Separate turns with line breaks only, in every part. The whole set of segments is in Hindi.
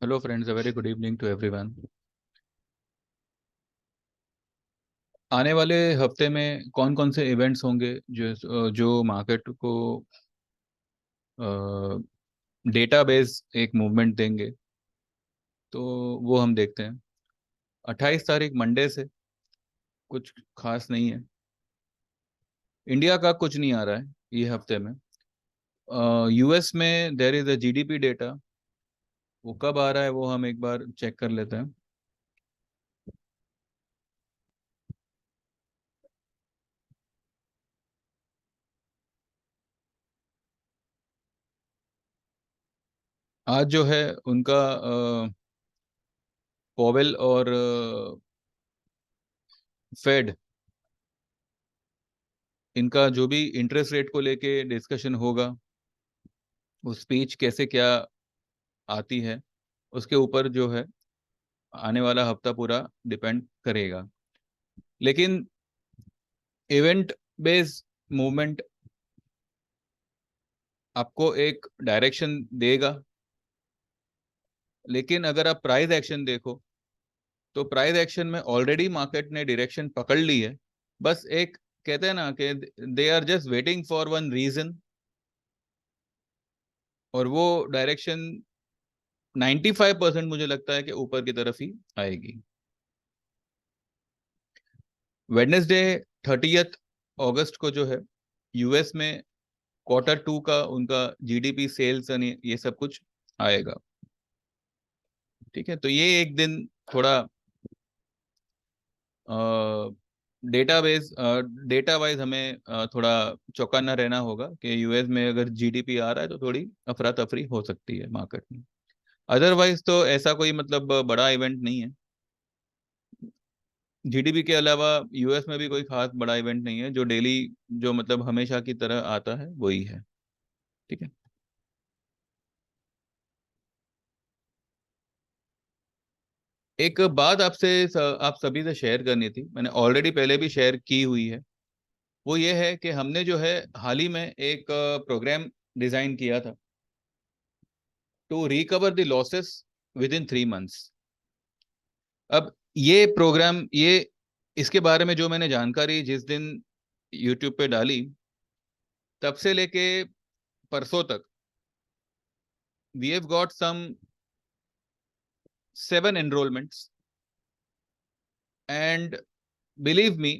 Hello friends, a very good evening to everyone. आने वाले हफ्ते में कौन कौन से इवेंट्स होंगे जो जो मार्केट को डेटाबेस एक मूवमेंट देंगे, तो वो हम देखते हैं। 28 तारीख मंडे से कुछ खास नहीं है। इंडिया का कुछ नहीं आ रहा है ये हफ्ते में। यूएस में there is a GDP data. वो कब आ रहा है वो हम एक बार चेक कर लेते हैं। आज जो है उनका पॉवेल और फेड, इनका जो भी इंटरेस्ट रेट को लेके डिस्कशन होगा, वो स्पीच कैसे क्या आती है, उसके ऊपर जो है आने वाला हफ्ता पूरा डिपेंड करेगा। लेकिन इवेंट बेस्ड मूवमेंट आपको एक डायरेक्शन देगा। लेकिन अगर आप प्राइस एक्शन देखो, तो प्राइस एक्शन में ऑलरेडी मार्केट ने डायरेक्शन पकड़ ली है। बस एक कहते हैं ना कि they are just waiting for one reason, और वो डायरेक्शन 95% मुझे लगता है कि ऊपर की तरफ ही आएगी। वेडनेसडे 30 अगस्त को जो है यूएस में Q2 का उनका जीडीपी सेल्स यानी ये सब कुछ आएगा। ठीक है, तो ये एक दिन थोड़ा डेटाबेस डेटा वाइज हमें थोड़ा चौकन्ना रहना होगा कि यूएस में अगर जीडीपी आ रहा है तो थोड़ी अफरा तफरी हो सकती है मार्केट में। अदरवाइज तो ऐसा कोई मतलब बड़ा इवेंट नहीं है। जीडीपी के अलावा यूएस में भी कोई खास बड़ा इवेंट नहीं है। जो डेली जो मतलब हमेशा की तरह आता है वही है। ठीक है। एक बात आप सभी से शेयर करनी थी, मैंने ऑलरेडी पहले भी शेयर की हुई है। वो ये है कि हमने जो है हाल ही में एक प्रोग्राम डिजाइन किया था to recover the losses within 3 months. अब ये प्रोग्राम ये इसके बारे में जो मैंने जानकारी जिस दिन यूट्यूब पे डाली, तब से लेके परसों तक we have got some 7 enrolments, and believe me,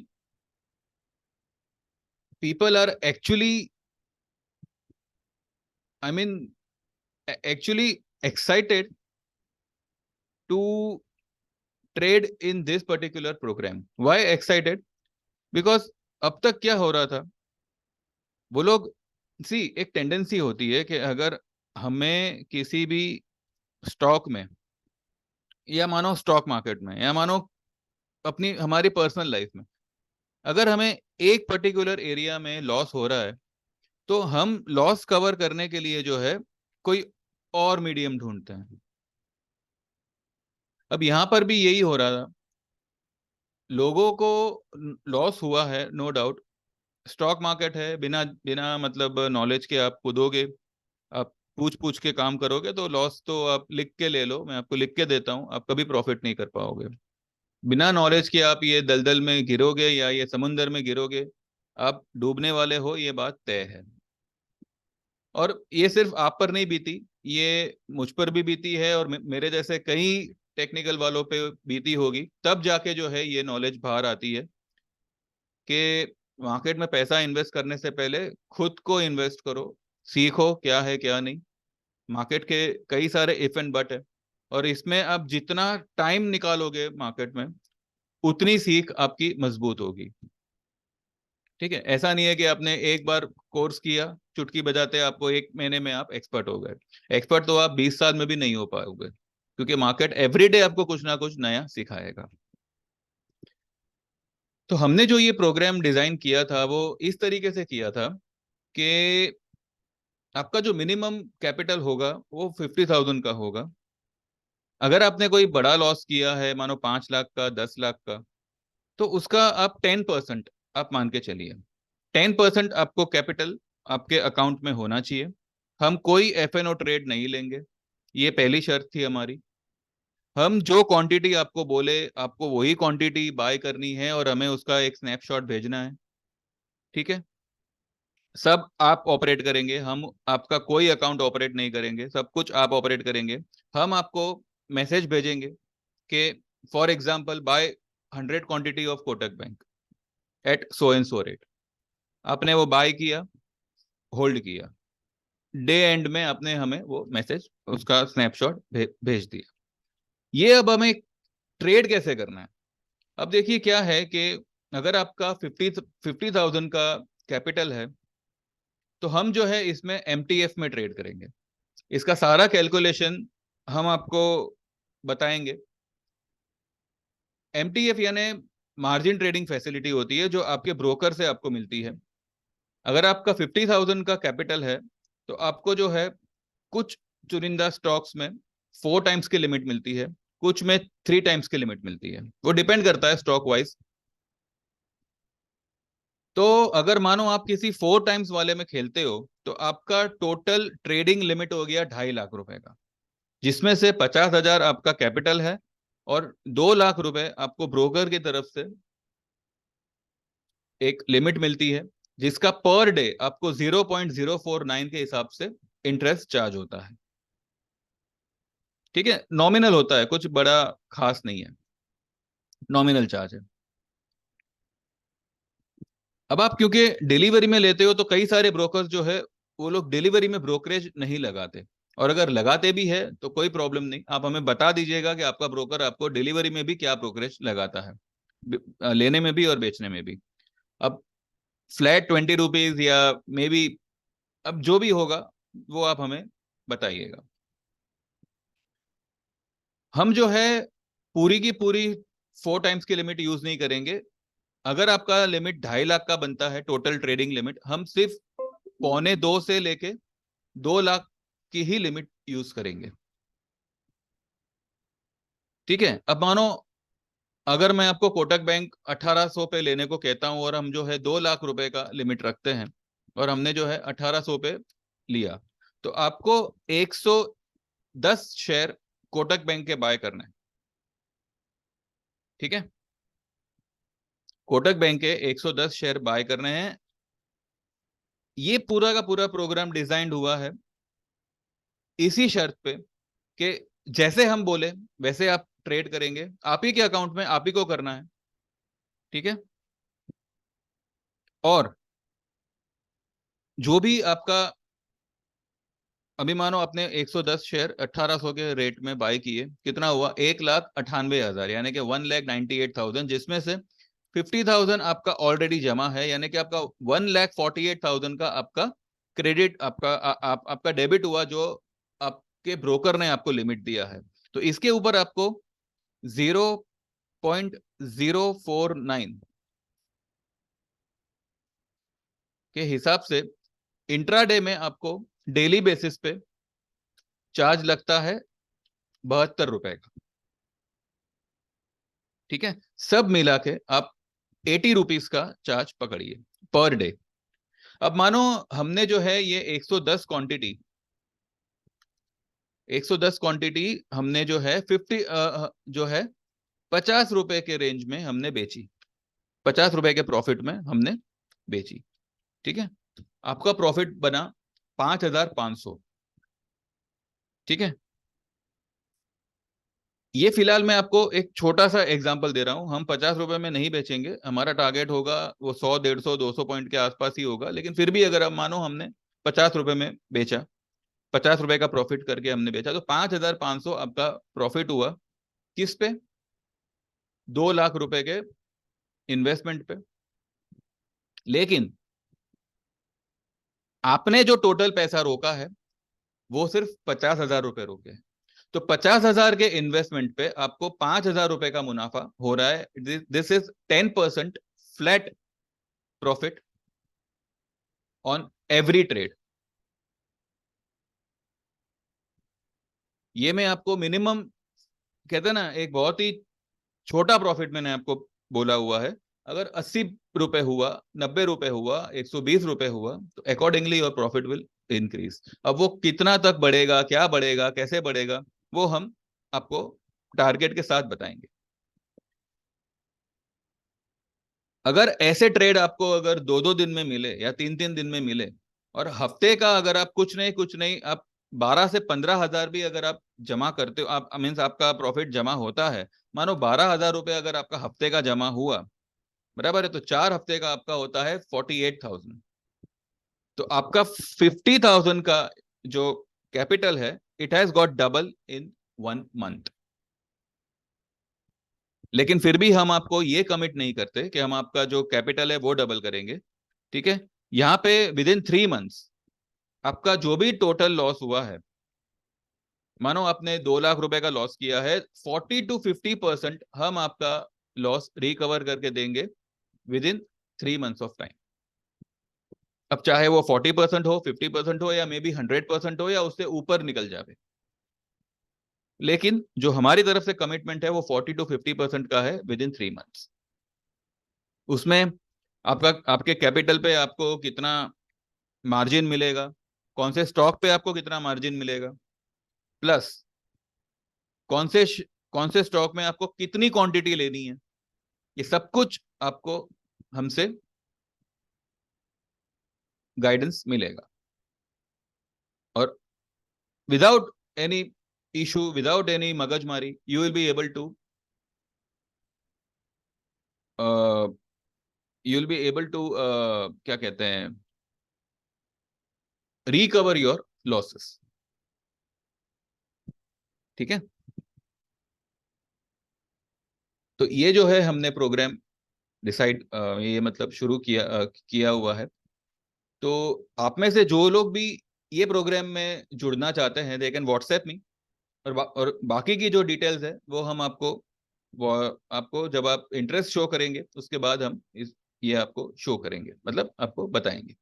people are actually, I mean actually excited to trade in this particular program. Why excited? Because अब तक क्या हो रहा था, वो लोग सी एक टेंडेंसी होती है कि अगर हमें किसी भी स्टॉक में, या मानो स्टॉक मार्केट में, या मानो अपनी हमारी पर्सनल लाइफ में, अगर हमें एक पर्टिकुलर एरिया में लॉस हो रहा है, तो हम लॉस कवर करने के लिए जो है कोई और मीडियम ढूंढते हैं। अब यहां पर भी यही हो रहा था। लोगों को लॉस हुआ है, नो डाउट। स्टॉक मार्केट है, बिना बिना मतलब नॉलेज के आप कूदोगे, आप पूछ पूछ के काम करोगे तो लॉस तो आप लिख के ले लो, मैं आपको लिख के देता हूं, आप कभी प्रॉफिट नहीं कर पाओगे। बिना नॉलेज के आप ये दलदल में गिरोगे या ये समुंदर में गिरोगे, आप डूबने वाले हो, ये बात तय है। और ये सिर्फ आप पर नहीं बीती, ये मुझ पर भी बीती है, और मेरे जैसे कई टेक्निकल वालों पे बीती होगी। तब जाके जो है ये नॉलेज बाहर आती है कि मार्केट में पैसा इन्वेस्ट करने से पहले खुद को इन्वेस्ट करो, सीखो क्या है क्या नहीं। मार्केट के कई सारे इफ एंड बट है, और इसमें आप जितना टाइम निकालोगे मार्केट में, उतनी सीख आपकी मजबूत होगी। ठीक है, ऐसा नहीं है कि आपने एक बार कोर्स किया, चुटकी बजाते आपको 1 महीने में आप एक्सपर्ट हो गए। एक्सपर्ट तो आप 20 साल में भी नहीं हो पाओगे, क्योंकि मार्केट एवरीडे आपको कुछ ना कुछ नया सिखाएगा। तो हमने जो ये प्रोग्राम डिजाइन किया था वो इस तरीके से किया था कि आपका जो मिनिमम कैपिटल होगा वो 50,000 का होगा। अगर आपने कोई बड़ा लॉस किया है, मानो 5 लाख का, 10 लाख का, तो उसका आप 10% आप मान के चलिए। 10% आपको कैपिटल आपके अकाउंट में होना चाहिए। हम कोई एफ एन ओ ट्रेड नहीं लेंगे, ये पहली शर्त थी हमारी। हम जो क्वांटिटी आपको बोले आपको वही क्वांटिटी बाय करनी है और हमें उसका एक स्नैपशॉट भेजना है। ठीक है, सब आप ऑपरेट करेंगे, हम आपका कोई अकाउंट ऑपरेट नहीं करेंगे, सब कुछ आप ऑपरेट करेंगे। हम आपको मैसेज भेजेंगे कि for example buy 100 quantity of Kotak bank at so and so rate. आपने वो बाय किया, होल्ड किया, डे एंड में आपने हमें वो मैसेज उसका स्नैपशॉट भेज दिया। ये अब हमें ट्रेड कैसे करना है? अब देखिए क्या है कि अगर आपका 50,000 का कैपिटल है तो हम जो है इसमें एमटीएफ में ट्रेड करेंगे। इसका सारा कैलकुलेशन हम आपको बताएंगे। एमटीएफ यानी मार्जिन ट्रेडिंग फैसिलिटी होती है जो आपके ब्रोकर से आपको मिलती है। अगर आपका 50,000 का कैपिटल है तो आपको जो है कुछ चुनिंदा स्टॉक्स में 4 टाइम्स की लिमिट मिलती है, कुछ में 3 टाइम्स की लिमिट मिलती है, वो डिपेंड करता है स्टॉक वाइज। तो अगर मानो आप किसी 4 टाइम्स वाले में खेलते हो तो आपका टोटल ट्रेडिंग लिमिट हो गया 2.5 लाख रुपए का, जिसमें से 50,000 आपका कैपिटल है और 2 लाख रुपए आपको ब्रोकर की तरफ से एक लिमिट मिलती है, जिसका पर डे आपको 0.049 के हिसाब से इंटरेस्ट चार्ज होता है। ठीक है, नॉमिनल होता है, कुछ बड़ा खास नहीं है, नॉमिनल चार्ज है। अब आप क्योंकि डिलीवरी में लेते हो तो कई सारे ब्रोकर्स जो है वो लोग डिलीवरी में ब्रोकरेज नहीं लगाते, और अगर लगाते भी है तो कोई प्रॉब्लम नहीं, आप हमें बता दीजिएगा कि आपका ब्रोकर आपको डिलीवरी में भी क्या ब्रोकरेज लगाता है, लेने में भी और बेचने में भी। अब फ्लैट 20 रुपीज या मे बी, अब जो भी होगा वो आप हमें बताइएगा। हम जो है पूरी की पूरी 4 टाइम्स की लिमिट यूज नहीं करेंगे। अगर आपका लिमिट 2.5 लाख का बनता है टोटल ट्रेडिंग लिमिट, हम सिर्फ 1.25 से लेके 2 लाख की ही लिमिट यूज करेंगे। ठीक है, अब मानो अगर मैं आपको कोटक बैंक 1800 पे लेने को कहता हूं और हम जो है 2 लाख रुपए का लिमिट रखते हैं और हमने जो है 1800 पे लिया, तो आपको 110 शेयर कोटक बैंक के बाय करना है। ठीक है, कोटक बैंक के 110 शेयर बाय करने हैं। ये पूरा का पूरा प्रोग्राम डिजाइन हुआ है इसी शर्त पे कि जैसे हम बोले वैसे आप ट्रेड करेंगे, आप ही के अकाउंट में आप ही को करना है। ठीक है, और जो भी आपका, अभी मानो आपने 110 शेयर 1800 के रेट में बाय किए, कितना हुआ? 1,98,000, यानी कि 1,98,000, जिसमें से 50,000 आपका ऑलरेडी जमा है, यानी कि आपका 1,48,000 का आपका क्रेडिट आपका डेबिट हुआ, जो आपके ब्रोकर ने आपको लिमिट दिया है। तो इसके ऊपर आपको 0.049 के हिसाब से इंट्राडे में आपको डेली बेसिस पे चार्ज लगता है 72 रुपए का। ठीक है, सब मिला के आप 80 रुपीज का चार्ज पकड़िए पर डे। अब मानो हमने जो है ये 110 क्वांटिटी 110 क्वांटिटी हमने जो है 50 जो है 50 रुपए के रेंज में हमने बेची, 50 रुपए के प्रॉफिट में हमने बेची। ठीक है, आपका प्रॉफिट बना 5,500। ठीक है, ये फिलहाल मैं आपको एक छोटा सा एग्जांपल दे रहा हूं, हम 50 रुपए में नहीं बेचेंगे, हमारा टारगेट होगा वो 100, 150, 200 पॉइंट के आसपास ही होगा। लेकिन फिर भी अगर अब मानो हमने 50 रुपए में बेचा, 50 रुपए का प्रॉफिट करके हमने बेचा, तो 5,500 आपका प्रॉफिट हुआ। किस पे? 2 लाख रुपए के इन्वेस्टमेंट पे। लेकिन आपने जो टोटल पैसा रोका है वो सिर्फ 50,000 रुपए रोके हैं। तो 50,000 के इन्वेस्टमेंट पे आपको 5,000 रुपए का मुनाफा हो रहा है। This is 10% flat profit on every trade. ये मैं आपको मिनिमम, कहते हैं ना, एक बहुत ही छोटा प्रॉफिट मैंने आपको बोला हुआ है। अगर 80 रुपए हुआ, 90 रुपए हुआ, 120 रुपए हुआ, तो accordingly your profit will increase. अब वो कितना तक बढ़ेगा, क्या बढ़ेगा, कैसे बढ़ेगा, वो हम आपको टारगेट के साथ बताएंगे। अगर ऐसे ट्रेड आपको अगर 2-2 दिन में मिले या 3-3 दिन में मिले, और हफ्ते का अगर आप कुछ नहीं आप 12 से 15 हजार भी अगर आप जमा करते हो, आप मीन्स आपका प्रॉफिट जमा होता है, मानो 12 हजार रुपये अगर आपका हफ्ते का जमा हुआ, बराबर है, तो 4 हफ्ते का आपका होता है 48,000। तो आपका 50,000 का जो कैपिटल है, it has got double in 1 month. लेकिन फिर भी हम आपको ये कमिट नहीं करते कि हम आपका जो कैपिटल है वो डबल करेंगे। ठीक है, यहाँ पे विद इन 3 मंथ्स आपका जो भी टोटल लॉस हुआ है, मानो आपने 2 लाख रुपए का लॉस किया है, 40 to 50% हम आपका लॉस रिकवर करके देंगे with in 3 months of time. अब चाहे वो 40% हो, 50% हो, या मे बी 100% हो, या उससे ऊपर निकल जाए, लेकिन जो हमारी तरफ से कमिटमेंट है वो 40 to 50% का है विद इन 3 मंथ्स। उसमें आपका आपके कैपिटल पे आपको कितना मार्जिन मिलेगा, कौन से स्टॉक पे आपको कितना मार्जिन मिलेगा, प्लस कौन से कौन से स्टॉक में आपको कितनी क्वांटिटी लेनी है, ये सब कुछ आपको हमसे गाइडेंस मिलेगा। और without any issue, without any मगजमारी, you will be able to क्या कहते हैं, रिकवर योर लॉसेस। ठीक है, तो ये जो है हमने प्रोग्राम डिसाइड, ये मतलब शुरू किया हुआ है। तो आप में से जो लोग भी ये प्रोग्राम में जुड़ना चाहते हैं, दे कैन व्हाट्सएप मी, और बाकी की जो डिटेल्स है वो हम आपको, वो आपको जब आप इंटरेस्ट शो करेंगे उसके बाद हम ये आपको शो करेंगे, मतलब आपको बताएंगे।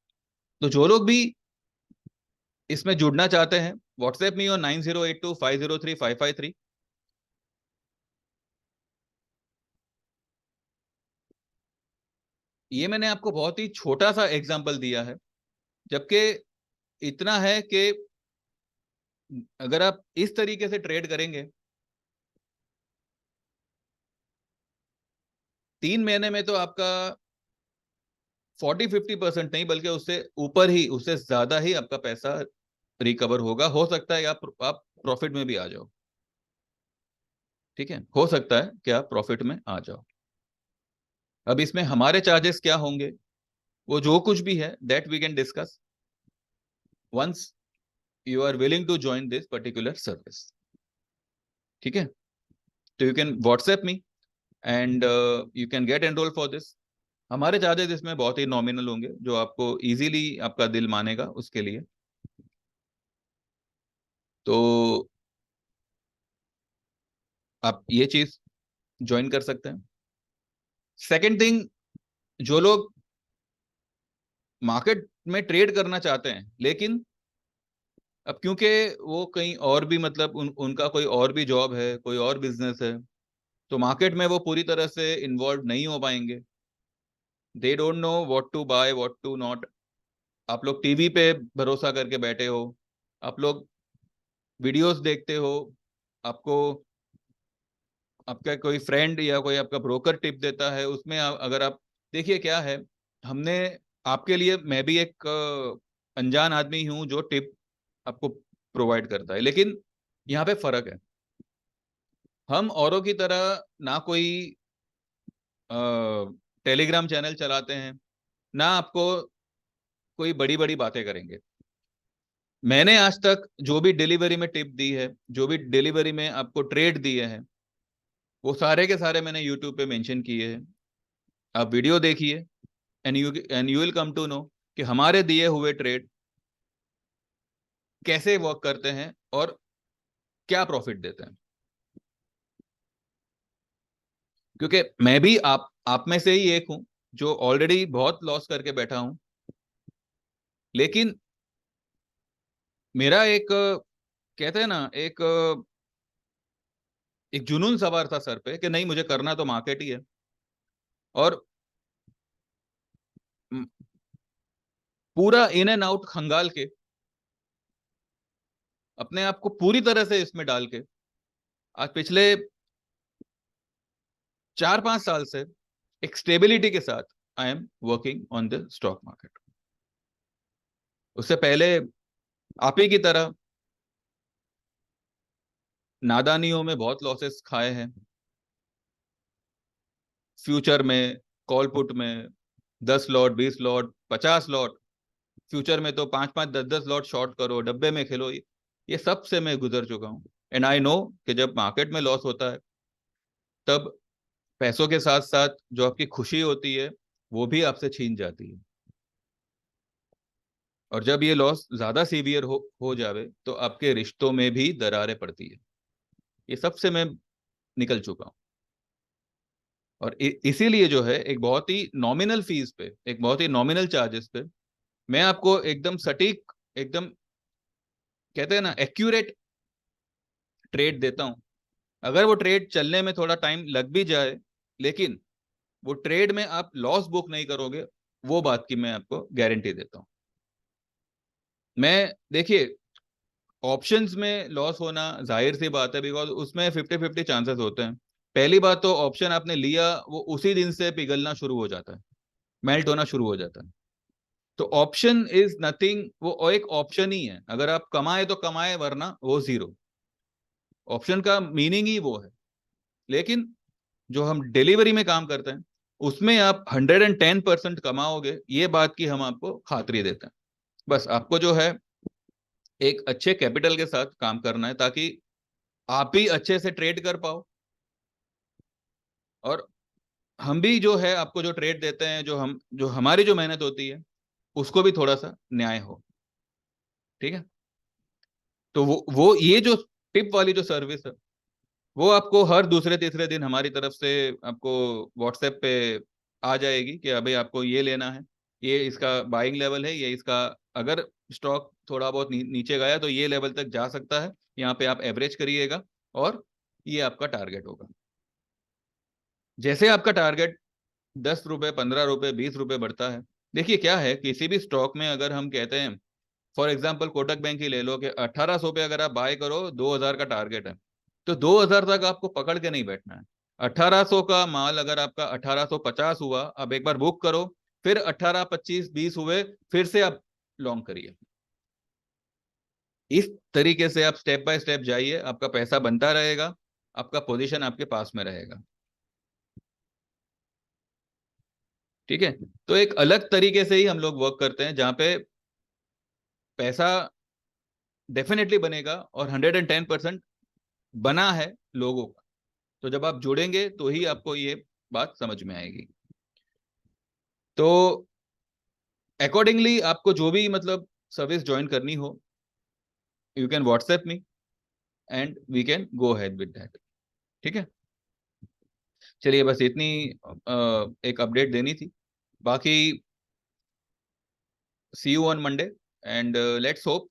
तो जो लोग भी इसमें जुड़ना चाहते हैं, व्हाट्सएप मी और 9082503553। ये मैंने आपको बहुत ही छोटा सा एग्जांपल दिया है, जबकि इतना है कि अगर आप इस तरीके से ट्रेड करेंगे, 3 महीने में तो आपका 40-50% नहीं, बल्कि उससे ऊपर ही, उससे ज्यादा ही आपका पैसा रिकवर होगा। हो सकता है आप प्रॉफिट में भी आ जाओ। ठीक है, हो सकता है कि आप प्रॉफिट में आ जाओ। अब इसमें हमारे चार्जेस क्या होंगे, वो जो कुछ भी है, that we can discuss once you are willing to join this particular service. ठीक है, तो you can WhatsApp me and you can get enrol for this. हमारे चार्जेस इसमें बहुत ही नॉमिनल होंगे, जो आपको इजीली आपका दिल मानेगा उसके लिए। तो आप ये चीज ज्वाइन कर सकते हैं। सेकंड थिंग, जो लोग मार्केट में ट्रेड करना चाहते हैं, लेकिन अब क्योंकि वो कहीं और भी, मतलब उनका कोई और भी जॉब है, कोई और बिजनेस है, तो मार्केट में वो पूरी तरह से इन्वॉल्व नहीं हो पाएंगे। They don't know what to buy, what to not. आप लोग टीवी पे भरोसा करके बैठे हो, आप लोग वीडियोस देखते हो, आपको आपका कोई फ्रेंड या कोई आपका ब्रोकर टिप देता है, उसमें अगर आप देखिए क्या है, हमने आपके लिए, मैं भी एक अनजान आदमी हूं जो टिप आपको प्रोवाइड करता है, लेकिन यहाँ पे फर्क है। हम औरों की तरह ना कोई टेलीग्राम चैनल चलाते हैं, ना आपको कोई बड़ी बड़ी बातें करेंगे। मैंने आज तक जो भी डिलीवरी में टिप दी है, जो भी डिलीवरी में आपको ट्रेड दिए हैं, वो सारे के सारे मैंने यूट्यूब पे मेंशन किए हैं। आप वीडियो देखिए, and you will come to know कि हमारे दिए हुए ट्रेड कैसे वर्क करते हैं और क्या प्रॉफिट देते हैं। क्योंकि मैं भी आप में से ही एक हूं, जो ऑलरेडी बहुत लॉस करके बैठा हूं, लेकिन मेरा एक कहते हैं ना, एक जुनून सवार था सर पे कि नहीं, मुझे करना तो मार्केट ही है, और म, पूरा इन एंड आउट खंगाल के, अपने आप को पूरी तरह से इसमें डाल के, आज पिछले 4-5 साल से एक स्टेबिलिटी के साथ I am working on the stock market. उससे पहले आप ही की तरह नादानियों में बहुत लॉसेस खाए हैं। फ्यूचर में, कॉल पुट में 10 लॉट, 20 लॉट, 50 लॉट, फ्यूचर में तो 5-5, 10-10 लॉट शॉर्ट करो, डब्बे में खेलो, ये सब से मैं गुजर चुका हूं। एंड आई नो कि जब मार्केट में लॉस होता है तब पैसों के साथ साथ जो आपकी खुशी होती है वो भी आपसे छीन जाती है। और जब ये लॉस ज्यादा सीवियर हो जावे तो आपके रिश्तों में भी दरारें पड़ती है। ये सब से मैं निकल चुका हूं। और इसीलिए जो है एक बहुत ही नॉमिनल फीस पे, एक बहुत ही नॉमिनल चार्जेस पे मैं आपको एकदम सटीक, एकदम कहते हैं ना एक्यूरेट ट्रेड देता हूं। अगर वो ट्रेड चलने में थोड़ा टाइम लग भी जाए, लेकिन वो ट्रेड में आप लॉस बुक नहीं करोगे, वो बात की मैं आपको गारंटी देता हूं। मैं देखिए, ऑप्शंस में लॉस होना जाहिर सी बात है, बिकॉज उसमें 50-50 चांसेस होते हैं। पहली बात तो ऑप्शन आपने लिया वो उसी दिन से पिघलना शुरू हो जाता है, मेल्ट होना शुरू हो जाता है। तो ऑप्शन इज नथिंग, वो एक ऑप्शन ही है। अगर आप कमाए तो कमाए, वरना वो जीरो। ऑप्शन का मीनिंग ही वो है। लेकिन जो हम डिलीवरी में काम करते हैं उसमें आप 110% कमाओगे, ये बात की हम आपको खातरी देते हैं। बस आपको जो है एक अच्छे कैपिटल के साथ काम करना है ताकि आप भी अच्छे से ट्रेड कर पाओ, और हम भी जो है आपको जो ट्रेड देते हैं, जो हमारी जो मेहनत होती है उसको भी थोड़ा सा न्याय हो। ठीक है। तो वो ये जो टिप वाली जो सर्विस है वो आपको हर दूसरे तीसरे दिन हमारी तरफ से आपको व्हाट्सएप पे आ जाएगी कि अभी आपको ये लेना है, ये इसका बाइंग लेवल है, ये इसका अगर स्टॉक थोड़ा बहुत नीचे गया तो ये लेवल तक जा सकता है, यहाँ पे आप एवरेज करिएगा और ये आपका टारगेट होगा। जैसे आपका टारगेट 10 रुपए, 15 रुपए, 20 रुपए बढ़ता है, देखिए क्या है, किसी भी स्टॉक में अगर हम कहते हैं, फॉर एग्जाम्पल कोटक बैंक ही ले लो कि 1800 पे अगर आप बाय करो, 2000 का टारगेट है, तो 2000 तक आपको पकड़ के नहीं बैठना है। 1800 का माल अगर आपका 1850 हुआ, अब एक बार बुक करो, फिर 18, 25, 20 हुए, फिर से आप लॉन्ग करिए। इस तरीके से आप स्टेप बाय स्टेप जाइए, आपका पैसा बनता रहेगा, आपका पोजीशन आपके पास में रहेगा। ठीक है। तो एक अलग तरीके से ही हम लोग वर्क करते हैं जहां पे पैसा डेफिनेटली बनेगा, और 110% बना है लोगों का। तो जब आप जुड़ेंगे तो ही आपको ये बात समझ में आएगी। तो अकॉर्डिंगली आपको जो भी मतलब सर्विस ज्वाइन करनी हो, you can WhatsApp me and we can go ahead with that. ठीक है। चलिए, बस इतनी एक अपडेट देनी थी। बाकी see you on Monday, and let's hope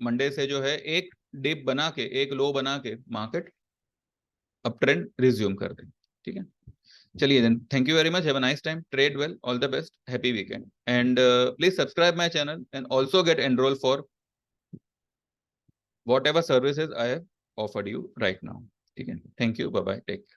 Monday से जो है एक डिप बना के, एक लो बना के मार्केट अप ट्रेंड रिज्यूम कर दें। ठीक है। चलिए then, thank you very much, have a nice time, trade well, all the best, happy weekend, and please subscribe my channel and also get enrol for whatever services I have offered you right now. ठीक है। Thank you, bye bye, take.